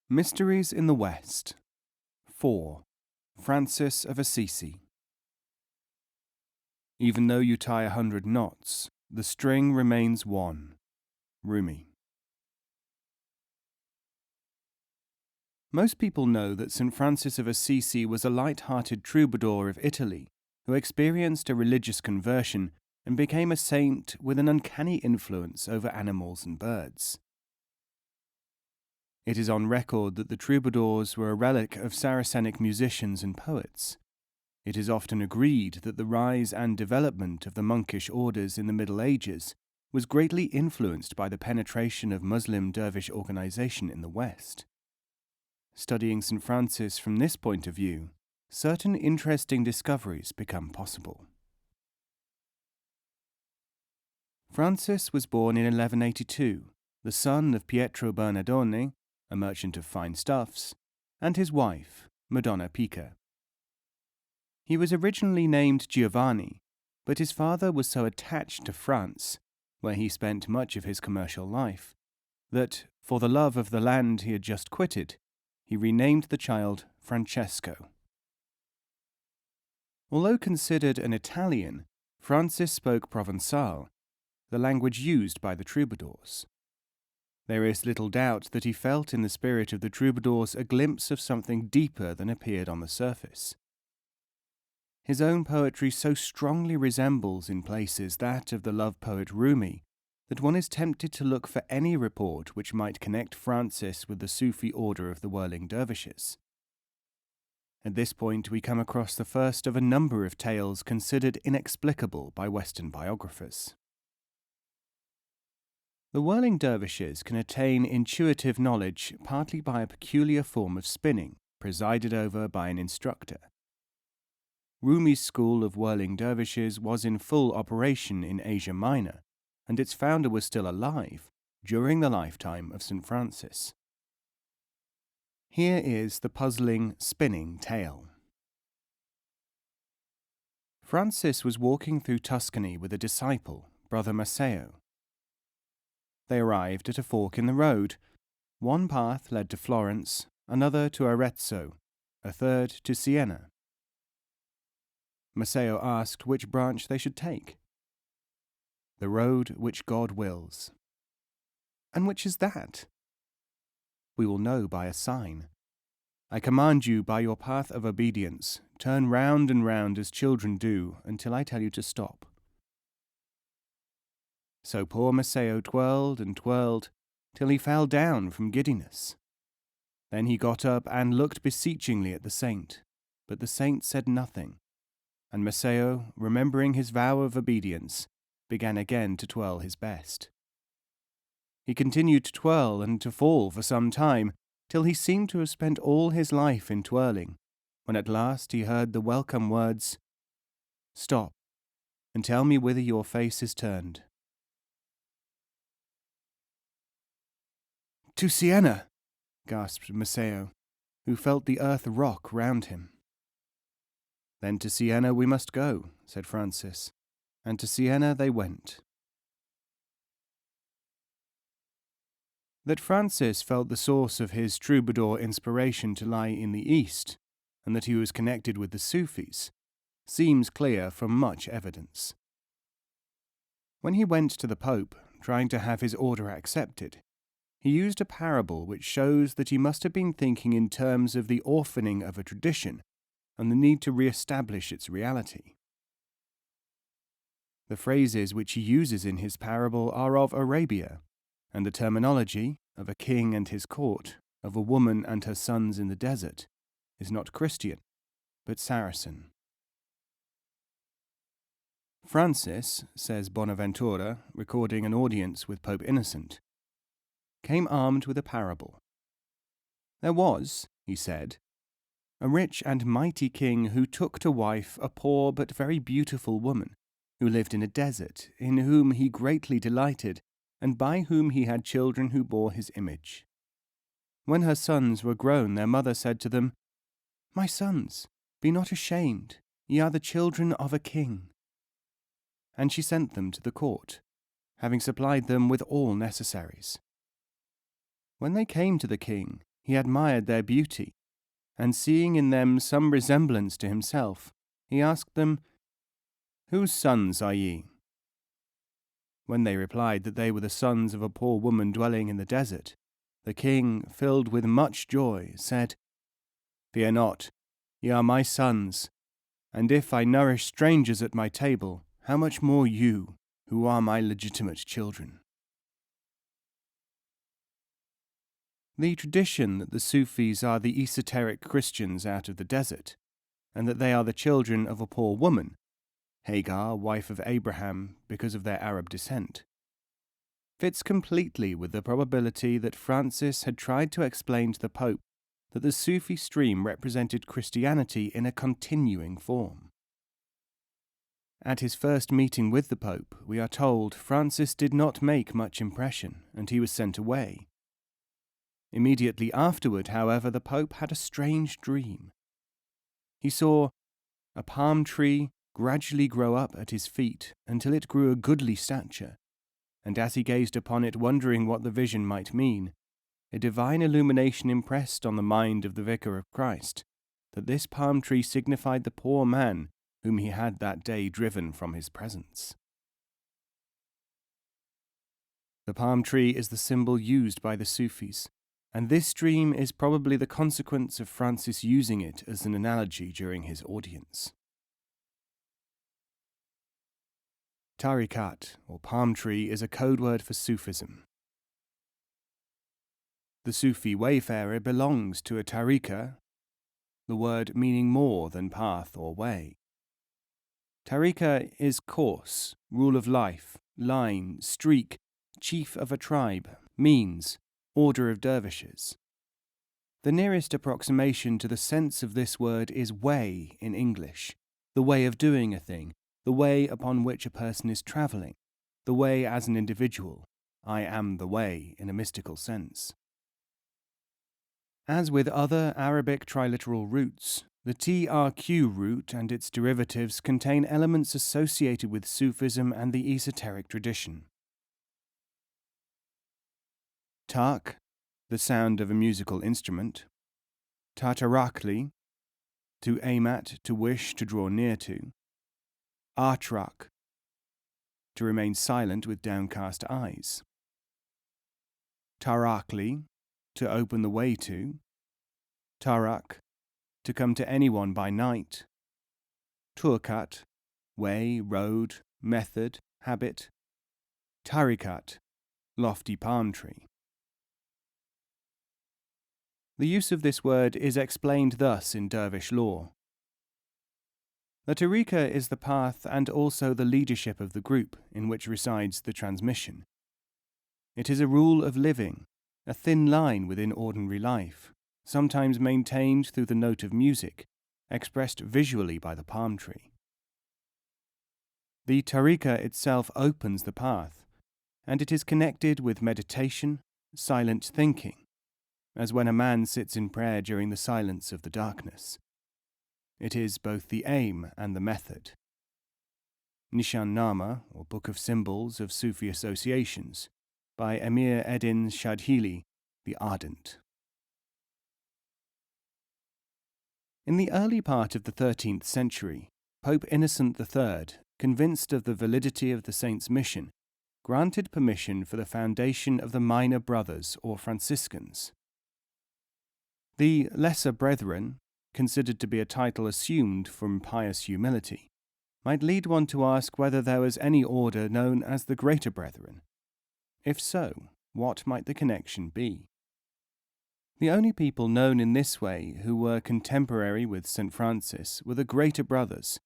Mysteries in the West. 4. Francis of Assisi. Even though you tie 100 knots, the string remains one. Rumi. Most people know that St. Francis of Assisi was a light-hearted troubadour of Italy who experienced a religious conversion and became a saint with an uncanny influence over animals and birds. It is on record that the troubadours were a relic of Saracenic musicians and poets. It is often agreed that the rise and development of the monkish orders in the Middle Ages was greatly influenced by the penetration of Muslim dervish organization in the West. Studying St. Francis from this point of view, certain interesting discoveries become possible. Francis was born in 1182, the son of Pietro Bernardone, a merchant of fine stuffs, and his wife, Madonna Pica. He was originally named Giovanni, but his father was so attached to France, where he spent much of his commercial life, that, for the love of the land he had just quitted, he renamed the child Francesco. Although considered an Italian, Francis spoke Provençal, the language used by the troubadours. There is little doubt that he felt in the spirit of the troubadours a glimpse of something deeper than appeared on the surface. His own poetry so strongly resembles in places that of the love poet Rumi that one is tempted to look for any report which might connect Francis with the Sufi order of the Whirling Dervishes. At this point we come across the first of a number of tales considered inexplicable by Western biographers. The Whirling Dervishes can attain intuitive knowledge partly by a peculiar form of spinning, presided over by an instructor. Rumi's school of Whirling Dervishes was in full operation in Asia Minor, and its founder was still alive during the lifetime of St. Francis. Here is the puzzling spinning tale. Francis was walking through Tuscany with a disciple, Brother Maceo. They arrived at a fork in the road. One path led to Florence, another to Arezzo, a third to Siena. Maceo asked which branch they should take. The road which God wills. And which is that? We will know by a sign. I command you by your path of obedience, turn round and round as children do until I tell you to stop. So poor Maceo twirled and twirled till he fell down from giddiness. Then he got up and looked beseechingly at the saint, but the saint said nothing, and Maceo, remembering his vow of obedience, began again to twirl his best. He continued to twirl and to fall for some time, till he seemed to have spent all his life in twirling, when at last he heard the welcome words, "Stop, and tell me whither your face is turned." "To Siena," gasped Maceo, who felt the earth rock round him. "Then to Siena we must go," said Francis, and to Siena they went. That Francis felt the source of his troubadour inspiration to lie in the East, and that he was connected with the Sufis, seems clear from much evidence. When he went to the Pope, trying to have his order accepted, he used a parable which shows that he must have been thinking in terms of the orphaning of a tradition and the need to re-establish its reality. The phrases which he uses in his parable are of Arabia, and the terminology of a king and his court, of a woman and her sons in the desert, is not Christian, but Saracen. Francis, says Bonaventura, recording an audience with Pope Innocent, came armed with a parable. There was, he said, a rich and mighty king who took to wife a poor but very beautiful woman, who lived in a desert, in whom he greatly delighted, and by whom he had children who bore his image. When her sons were grown, their mother said to them, "My sons, be not ashamed, ye are the children of a king." And she sent them to the court, having supplied them with all necessaries. When they came to the king, he admired their beauty, and seeing in them some resemblance to himself, he asked them, "Whose sons are ye?" When they replied that they were the sons of a poor woman dwelling in the desert, the king, filled with much joy, said, "Fear not, ye are my sons, and if I nourish strangers at my table, how much more you, who are my legitimate children." The tradition that the Sufis are the esoteric Christians out of the desert, and that they are the children of a poor woman, Hagar, wife of Abraham, because of their Arab descent, fits completely with the probability that Francis had tried to explain to the Pope that the Sufi stream represented Christianity in a continuing form. At his first meeting with the Pope, we are told Francis did not make much impression, and he was sent away. Immediately afterward, however, the Pope had a strange dream. He saw a palm tree gradually grow up at his feet until it grew a goodly stature, and as he gazed upon it wondering what the vision might mean, a divine illumination impressed on the mind of the Vicar of Christ that this palm tree signified the poor man whom he had that day driven from his presence. The palm tree is the symbol used by the Sufis, and this dream is probably the consequence of Francis using it as an analogy during his audience. Tariqat, or palm tree, is a code word for Sufism. The Sufi wayfarer belongs to a tariqa, the word meaning more than path or way. Tariqa is course, rule of life, line, streak, chief of a tribe, means, order of dervishes. The nearest approximation to the sense of this word is way in English, the way of doing a thing, the way upon which a person is travelling, the way as an individual. I am the way in a mystical sense. As with other Arabic triliteral roots, the TRQ root and its derivatives contain elements associated with Sufism and the esoteric tradition. Tak, the sound of a musical instrument. Tatarakli, to aim at, to wish, to draw near to. Atrak, to remain silent with downcast eyes. Tarakli, to open the way to. Tarak, to come to anyone by night. Turkat, way, road, method, habit. Tarikat, lofty palm tree. The use of this word is explained thus in dervish lore. The tariqa is the path and also the leadership of the group in which resides the transmission. It is a rule of living, a thin line within ordinary life, sometimes maintained through the note of music, expressed visually by the palm tree. The tariqa itself opens the path, and it is connected with meditation, silent thinking, as when a man sits in prayer during the silence of the darkness. It is both the aim and the method. Nishan Nama, or Book of Symbols of Sufi Associations, by Emir Eddin Shadhili, the Ardent. In the early part of the 13th century, Pope Innocent III, convinced of the validity of the saint's mission, granted permission for the foundation of the Minor Brothers or Franciscans. The Lesser Brethren, considered to be a title assumed from pious humility, might lead one to ask whether there was any order known as the Greater Brethren. If so, what might the connection be? The only people known in this way who were contemporary with St. Francis were the Greater Brothers,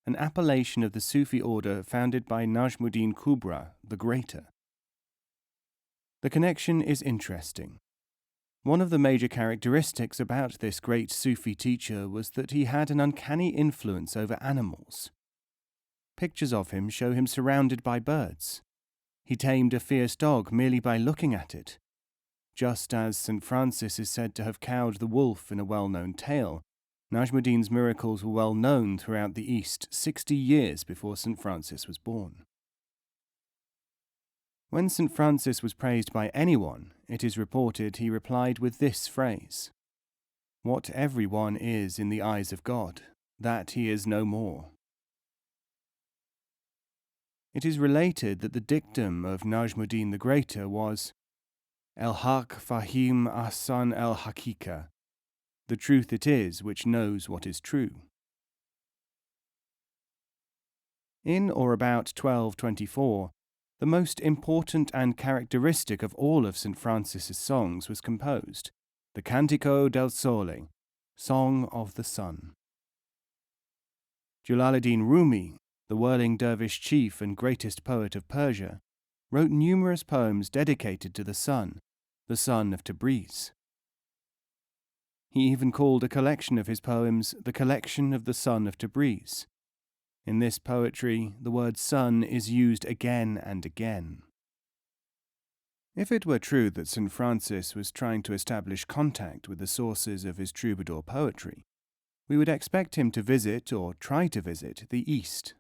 an appellation of the Sufi order founded by Najmuddin Kubra, the Greater. The connection is interesting. One of the major characteristics about this great Sufi teacher was that he had an uncanny influence over animals. Pictures of him show him surrounded by birds. He tamed a fierce dog merely by looking at it. Just as St. Francis is said to have cowed the wolf in a well-known tale, Najmuddin's miracles were well known throughout the East 60 years before St. Francis was born. When St. Francis was praised by anyone, it is reported he replied with this phrase: "What everyone is in the eyes of God, that he is no more." It is related that the dictum of Najmuddin the Greater was, "El Haq Fahim Ahsan el Hakika." The truth it is which knows what is true. In or about 1224, the most important and characteristic of all of St. Francis's songs was composed, the Cantico del Sole, Song of the Sun. Jalaluddin Rumi, the whirling dervish chief and greatest poet of Persia, wrote numerous poems dedicated to the sun of Tabriz. He even called a collection of his poems the Collection of the Sun of Tabriz. In this poetry, the word sun is used again and again. If it were true that St. Francis was trying to establish contact with the sources of his troubadour poetry, we would expect him to visit, or try to visit, the East.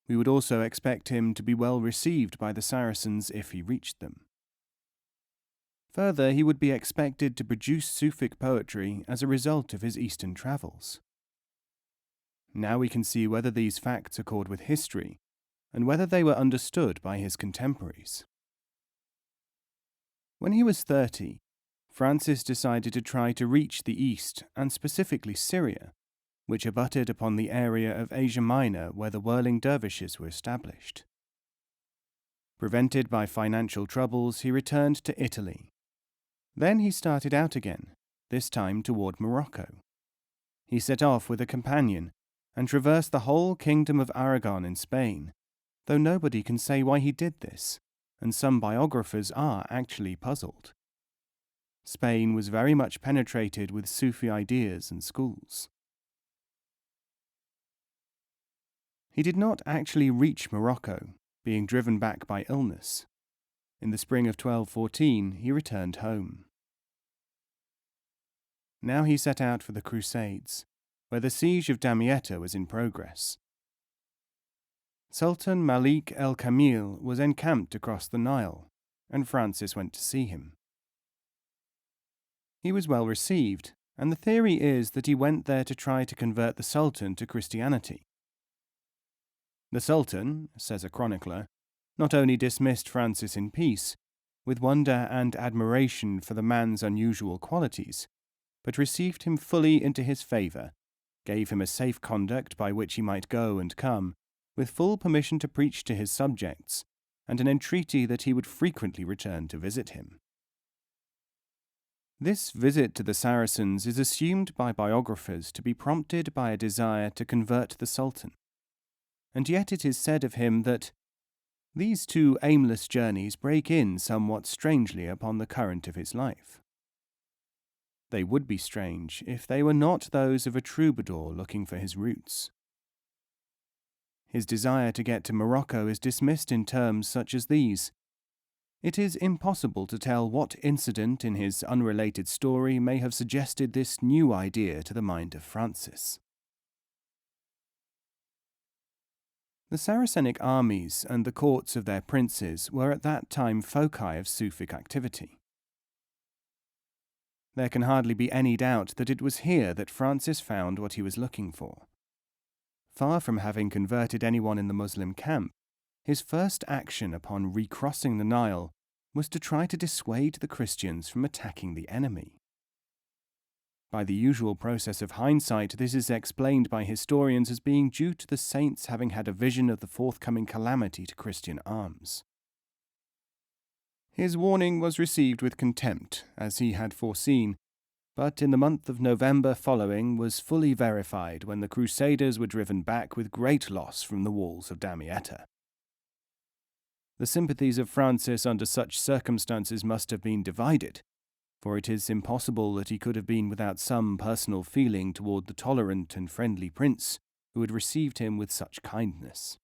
We would also expect him to be well received by the Saracens if he reached them. Further, he would be expected to produce Sufic poetry as a result of his Eastern travels. Now we can see whether these facts accord with history, and whether they were understood by his contemporaries. When he was 30, Francis decided to try to reach the East, and specifically Syria, which abutted upon the area of Asia Minor where the Whirling Dervishes were established. Prevented by financial troubles, he returned to Italy. Then he started out again, this time toward Morocco. He set off with a companion and traversed the whole kingdom of Aragon in Spain, though nobody can say why he did this, and some biographers are actually puzzled. Spain was very much penetrated with Sufi ideas and schools. He did not actually reach Morocco, being driven back by illness. In the spring of 1214, he returned home. Now he set out for the Crusades, where the siege of Damietta was in progress. Sultan Malik el-Kamil was encamped across the Nile, and Francis went to see him. He was well received, and the theory is that he went there to try to convert the Sultan to Christianity. The Sultan, says a chronicler, not only dismissed Francis in peace, with wonder and admiration for the man's unusual qualities, but received him fully into his favour, gave him a safe conduct by which he might go and come, with full permission to preach to his subjects, and an entreaty that he would frequently return to visit him. This visit to the Saracens is assumed by biographers to be prompted by a desire to convert the Sultan, and yet it is said of him that these two aimless journeys break in somewhat strangely upon the current of his life. They would be strange if they were not those of a troubadour looking for his roots. His desire to get to Morocco is dismissed in terms such as these. It is impossible to tell what incident in his unrelated story may have suggested this new idea to the mind of Francis. The Saracenic armies and the courts of their princes were at that time foci of Sufic activity. There can hardly be any doubt that it was here that Francis found what he was looking for. Far from having converted anyone in the Muslim camp, his first action upon recrossing the Nile was to try to dissuade the Christians from attacking the enemy. By the usual process of hindsight, this is explained by historians as being due to the saints having had a vision of the forthcoming calamity to Christian arms. His warning was received with contempt, as he had foreseen, but in the month of November following was fully verified when the Crusaders were driven back with great loss from the walls of Damietta. The sympathies of Francis under such circumstances must have been divided, for it is impossible that he could have been without some personal feeling toward the tolerant and friendly prince who had received him with such kindness.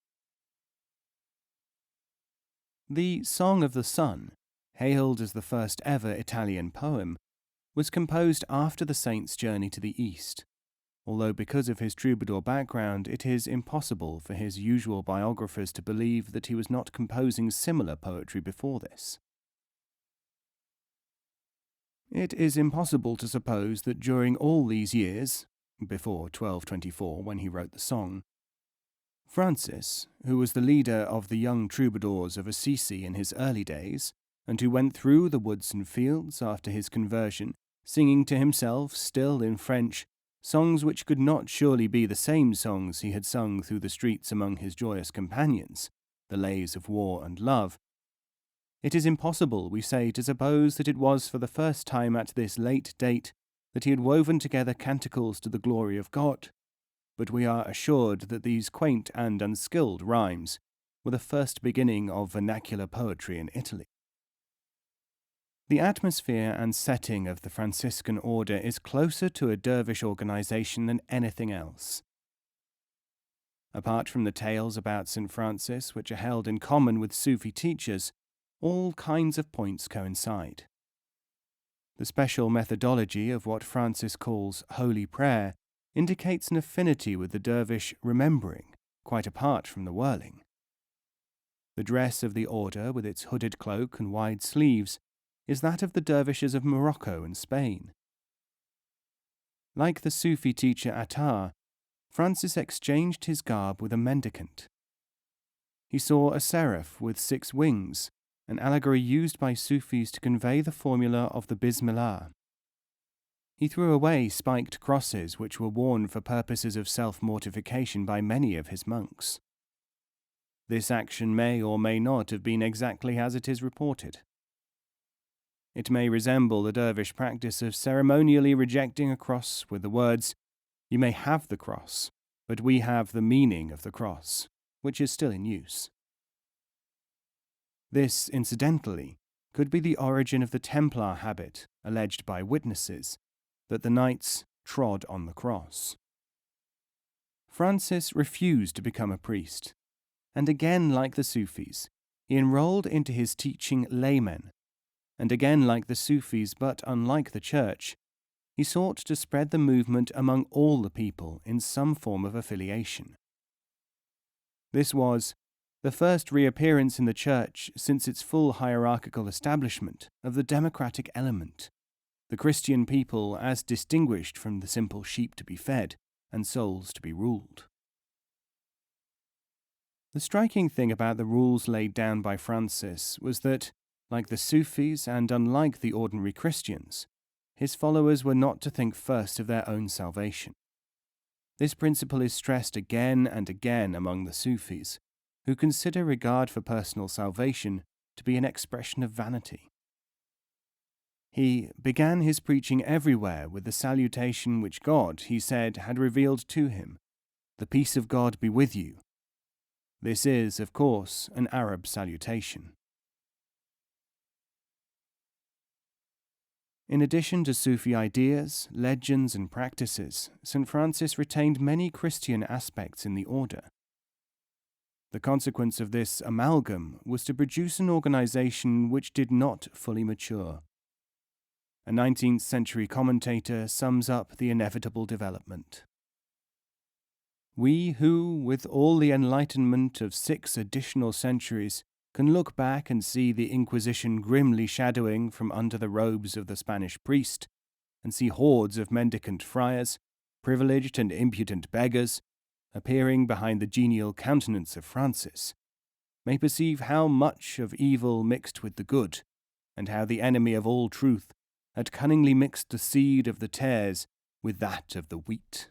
The Song of the Sun, hailed as the first ever Italian poem, was composed after the saint's journey to the east, although because of his troubadour background it is impossible for his usual biographers to believe that he was not composing similar poetry before this. It is impossible to suppose that during all these years, before 1224 when he wrote the song, Francis, who was the leader of the young troubadours of Assisi in his early days, and who went through the woods and fields after his conversion, singing to himself, still in French, songs which could not surely be the same songs he had sung through the streets among his joyous companions, the lays of war and love. It is impossible, we say, to suppose that it was for the first time at this late date that he had woven together canticles to the glory of God, but we are assured that these quaint and unskilled rhymes were the first beginning of vernacular poetry in Italy. The atmosphere and setting of the Franciscan order is closer to a dervish organization than anything else. Apart from the tales about St. Francis, which are held in common with Sufi teachers, all kinds of points coincide. The special methodology of what Francis calls holy prayer indicates an affinity with the dervish remembering, quite apart from the whirling. The dress of the order, with its hooded cloak and wide sleeves, is that of the dervishes of Morocco and Spain. Like the Sufi teacher Attar, Francis exchanged his garb with a mendicant. He saw a seraph with 6 wings, an allegory used by Sufis to convey the formula of the Bismillah. He threw away spiked crosses which were worn for purposes of self-mortification by many of his monks. This action may or may not have been exactly as it is reported. It may resemble the dervish practice of ceremonially rejecting a cross with the words, "You may have the cross, but we have the meaning of the cross," which is still in use. This, incidentally, could be the origin of the Templar habit, alleged by witnesses, that the knights trod on the cross. Francis refused to become a priest, and again like the Sufis, he enrolled into his teaching laymen, and again like the Sufis but unlike the Church, he sought to spread the movement among all the people in some form of affiliation. This was the first reappearance in the Church since its full hierarchical establishment of the democratic element, the Christian people as distinguished from the simple sheep to be fed and souls to be ruled. The striking thing about the rules laid down by Francis was that, like the Sufis and unlike the ordinary Christians, his followers were not to think first of their own salvation. This principle is stressed again and again among the Sufis, who consider regard for personal salvation to be an expression of vanity. He began his preaching everywhere with the salutation which God, he said, had revealed to him, "The peace of God be with you." This is, of course, an Arab salutation. In addition to Sufi ideas, legends, and practices, St. Francis retained many Christian aspects in the order. The consequence of this amalgam was to produce an organization which did not fully mature. A 19th century commentator sums up the inevitable development. We who, with all the enlightenment of 6 additional centuries, can look back and see the Inquisition grimly shadowing from under the robes of the Spanish priest, and see hordes of mendicant friars, privileged and impudent beggars, appearing behind the genial countenance of Francis, may perceive how much of evil mixed with the good, and how the enemy of all truth had cunningly mixed the seed of the tares with that of the wheat.